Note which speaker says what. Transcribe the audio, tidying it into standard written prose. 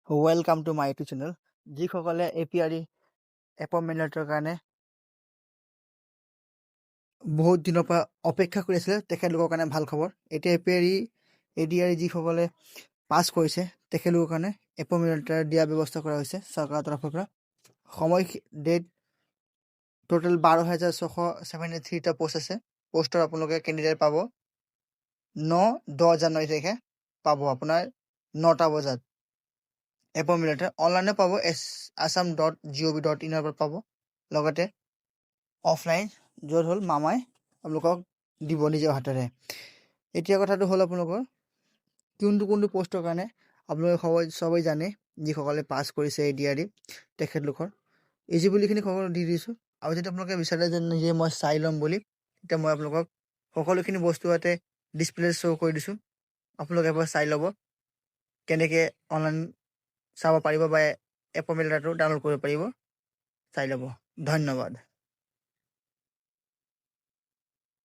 Speaker 1: Welcome to my YouTube channel. যিসকলে APRE এপইণ্টমেণ্টৰ কাৰণে বহুত দিনৰ পৰা অপেক্ষা কৰি আছিলে, তেখেতলোকৰ কাৰণে ভাল খবৰ। এতিয়া ADRE যিসকলে পাছ কৰিছে তেখেতলোকৰ কাৰণে এপইণ্টমেণ্ট দিয়াৰ ব্যৱস্থা কৰা হৈছে চৰকাৰৰ তৰফৰ পৰা। সময় ডেট টোটেল 12,673টা পোষ্ট আছে। পোষ্টৰ আপোনালোকে কেণ্ডিডেট পাব 9-10 জানুৱাৰী তাৰিখে পাব আপোনাৰ 9টা বজাত। এপইণ্টমেণ্ট অনলাইনে পাব, assam.gov.in পৰা পাব। লগতে অফলাইন য'ত হ'ল মামাই আপোনালোকক দিব নিজৰ হাতেৰে। এতিয়া কথাটো হ'ল আপোনালোকৰ কোনটো পোষ্টৰ কাৰণে আপোনালোকে সবেই জানে, যিসকলে পাছ কৰিছে ADRE তেখেতলোকৰ ইজিবুলিখিনি খবৰ দি দিছোঁ। আৰু যদি আপোনালোকে বিচাৰে যে নিজে মই চাই ল'ম বুলি, তেতিয়া মই আপোনালোকক সকলোখিনি বস্তু ইয়াতে ডিছপ্লে শ্ব' কৰি দিছোঁ। আপোনালোকে এবাৰ চাই ল'ব কেনেকৈ অনলাইন চাব পাৰিব বা এপইণ্টমেণ্ট লেটাৰটো ডাউনলোড কৰিব পাৰিব। চাই ল'ব। ধন্যবাদ।